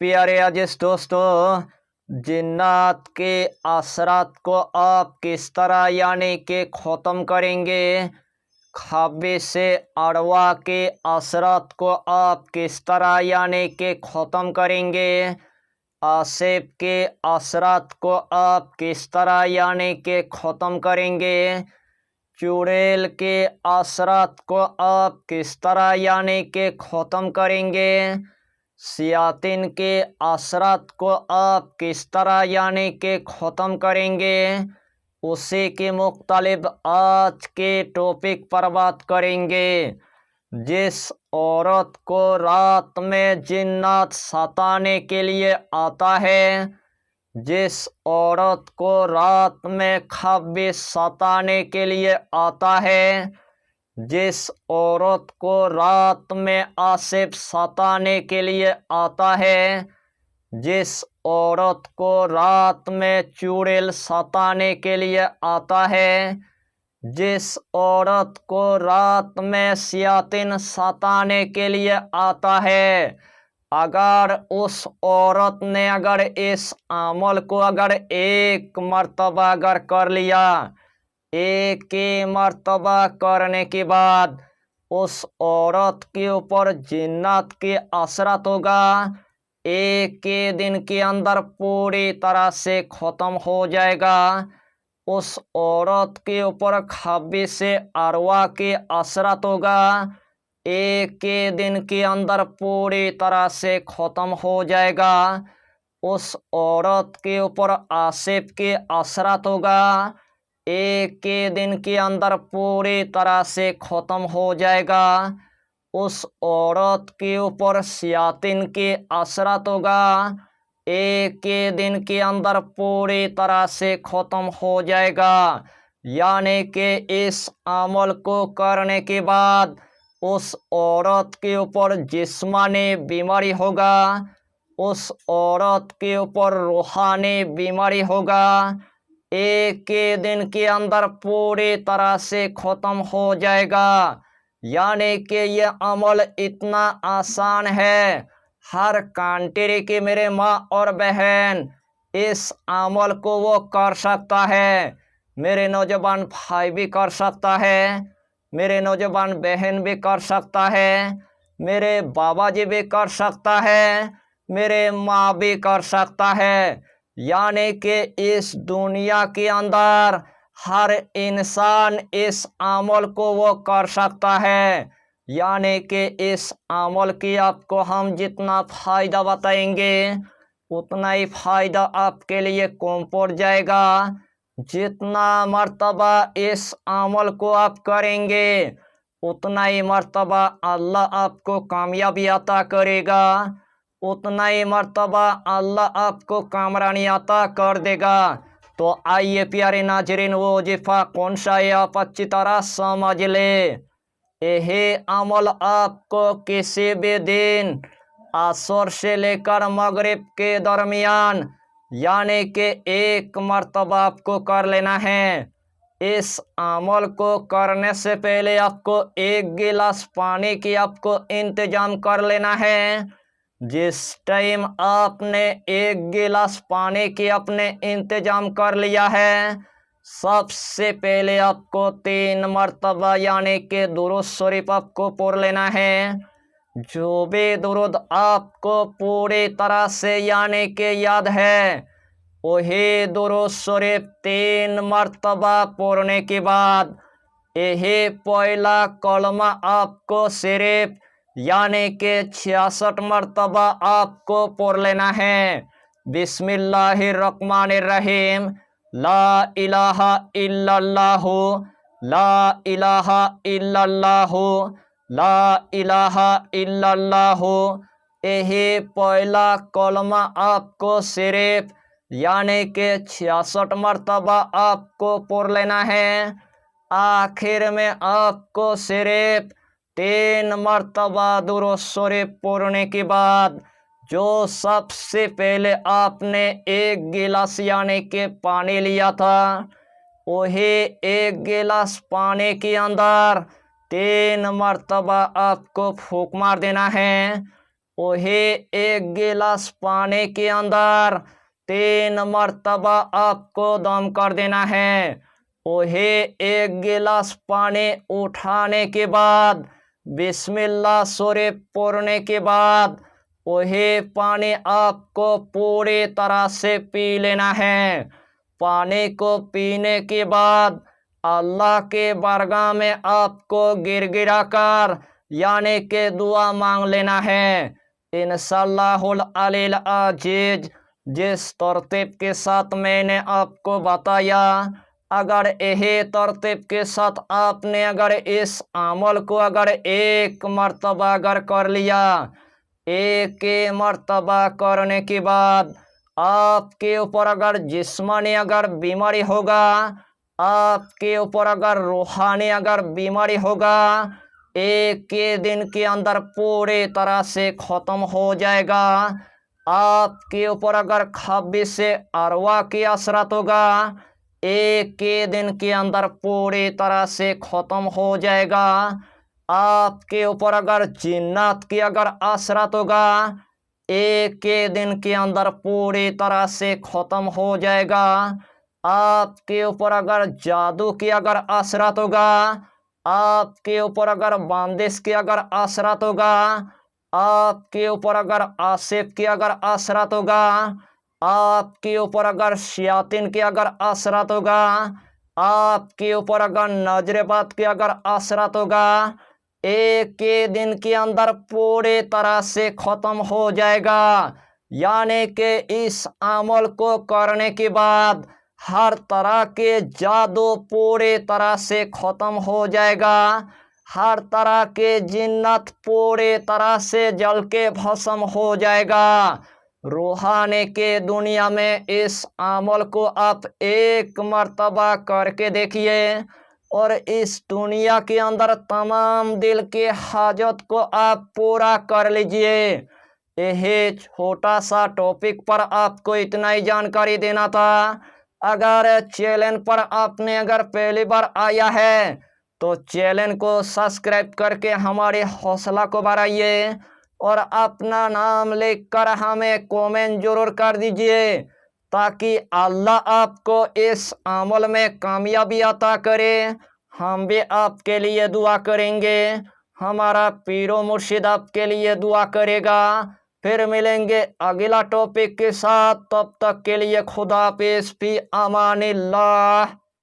प्यारे अजीज दोस्तों, जिन्नात के असरात को आप किस तरह यानी कि ख़त्म करेंगे। खबीस से अरवा के असरात को आप किस तरह यानी कि ख़त्म करेंगे। आसिफ के असरात को आप किस तरह यानी कि ख़त्म करेंगे। चुड़ैल के असरात को आप किस तरह यानी कि ख़त्म करेंगे। शयातीन के असरात को आप किस तरह यानी कि ख़त्म करेंगे। उसी के मुख्तलिफ आज के टॉपिक पर बात करेंगे। जिस औरत को रात में जिन्नात सताने के लिए आता है, जिस औरत को रात में खबीस सताने के लिए आता है, जिस औरत को रात में आसिफ सताने के लिए आता है, जिस औरत को रात में चुड़ैल सताने के लिए आता है, जिस औरत को रात में शयातीन सताने के लिए आता है, अगर उस औरत ने अगर इस अमल को अगर एक मर्तबा अगर कर लिया, एक ही मर्तबा करने के बाद उस औरत के ऊपर जिन्नात के असरत होगा, एक के दिन के अंदर पूरी तरह से ख़त्म हो जाएगा। उस औरत के ऊपर खबीस से अरवा के असरत होगा, एक के दिन के अंदर पूरी तरह से ख़त्म हो जाएगा। उस औरत के ऊपर आसिफ के असरत होगा, एक के दिन के अंदर पूरी तरह से ख़त्म हो जाएगा। उस औरत के ऊपर शयातीन के असरत होगा, एक के दिन के अंदर पूरी तरह से ख़त्म हो जाएगा। यानी कि इस अमल को करने के बाद उस औरत के ऊपर जिस्मानी बीमारी होगा, उस औरत के ऊपर रूहानी बीमारी होगा, एक के दिन के अंदर पूरी तरह से ख़त्म हो जाएगा। यानी कि यह अमल इतना आसान है, हर कंट्री के मेरे माँ और बहन इस अमल को वो कर सकता है। मेरे नौजवान भाई भी कर सकता है, मेरे नौजवान बहन भी कर सकता है, मेरे बाबा जी भी कर सकता है, मेरे माँ भी कर सकता है। यानी कि इस दुनिया के अंदर हर इंसान इस अमल को वो कर सकता है। यानी कि इस अमल की आपको हम जितना फ़ायदा बताएंगे उतना ही फ़ायदा आपके लिए कम पड़ जाएगा। जितना मर्तबा इस अमल को आप करेंगे उतना ही मर्तबा अल्लाह आपको कामयाबी अता करेगा, उतना ही मर्तबा अल्लाह आपको कामरानी अता कर देगा। तो आइए प्यारे नाजरीन, वो वजीफ़ा कौन सा है आप अच्छी तरह समझ ले। यही अमल आपको किसी भी दिन असर से लेकर मगरिब के दरमियान यानी कि एक मर्तबा आपको कर लेना है। इस अमल को करने से पहले आपको एक गिलास पानी की आपको इंतजाम कर लेना है। जिस टाइम आपने एक गिलास पानी की अपने इंतजाम कर लिया है, सबसे पहले आपको 3 मर्तबा यानी कि दुरूद शरीफ आपको पढ़ लेना है। जो भी दुरूद आपको पूरी तरह से यानी कि याद है, वही दुरूद शरीफ 3 मर्तबा पढ़ने के बाद यही पहला कलमा आपको सिर्फ यानी कि 66 मर्तबा आपको पढ़ लेना है। बिस्मिल्लाहिर्रहमानिर्रहीम, ला इलाहा इल्लल्लाहु, ला इलाहा इल्लल्लाहु, ला इलाहा इल्लल्लाहु। यही पहला कलमा आपको सिर्फ यानी कि 66 मर्तबा आपको पढ़ लेना है। आखिर में आपको सिर्फ 3 मर्तबा दुरूद शरीफ पढ़ने के बाद जो सबसे पहले आपने एक गिलास यानी कि पानी लिया था, वही एक गिलास पानी के अंदर 3 मर्तबा आपको फूंक मार देना है। वही एक गिलास पानी के अंदर 3 मर्तबा आपको दम कर देना है। वही एक गिलास पानी उठाने के बाद बिस्मिल्लाह सूरह पढ़ने के बाद वही पानी आपको पूरी तरह से पी लेना है। पानी को पीने के बाद अल्लाह के बारगाह में आपको गिड़गिड़ा कर यानी के दुआ मांग लेना है। इंशाअल्लाहुल अलील अजीज जिस तरतीब के साथ मैंने आपको बताया, अगर यही तरतीब के साथ आपने अगर इस अमल को अगर एक मर्तबा अगर कर लिया, एक मर्तबा करने के बाद आपके ऊपर अगर जिस्मानी अगर बीमारी होगा, आपके ऊपर अगर रूहानी अगर बीमारी होगा, एक के दिन के अंदर पूरी तरह से ख़त्म हो जाएगा। आपके ऊपर अगर खबीस से अरवा की असरत होगा, एक के दिन के अंदर पूरी तरह से ख़त्म हो जाएगा। आपके ऊपर अगर जिन्नात की अगर असरत होगा, एक के दिन के अंदर पूरी तरह से ख़त्म हो जाएगा। आपके ऊपर अगर जादू की अगर असरत होगा, आपके ऊपर अगर बंदिश की अगर असरत होगा, आपके ऊपर अगर आसिफ की अगर असरत होगा, आपके ऊपर अगर शयातीन की अगर असरत होगा, आपके ऊपर अगर नजरबाद की अगर असरत होगा, एक के दिन के अंदर पूरी तरह से ख़त्म हो जाएगा। यानी कि इस अमल को करने के बाद हर तरह के जादू पूरी तरह से ख़त्म हो जाएगा। हर तरह के जिन्नत पूरी तरह से जल के भस्म हो जाएगा। रूहानी के दुनिया में इस अमल को आप एक मर्तबा करके देखिए और इस दुनिया के अंदर तमाम दिल के हाजत को आप पूरा कर लीजिए। यही छोटा सा टॉपिक पर आपको इतना ही जानकारी देना था। अगर चैनल पर आपने अगर पहली बार आया है तो चैनल को सब्सक्राइब करके हमारे हौसला को बढ़ाइए और अपना नाम लिखकर हमें कमेंट जरूर कर दीजिए, ताकि अल्लाह आपको इस अमल में कामयाबी अता करे। हम भी आपके लिए दुआ करेंगे, हमारा पीरो मुर्शिद आपके लिए दुआ करेगा। फिर मिलेंगे अगला टॉपिक के साथ, तब तक के लिए खुदा हाफिज़, फी अमानिल्लाह।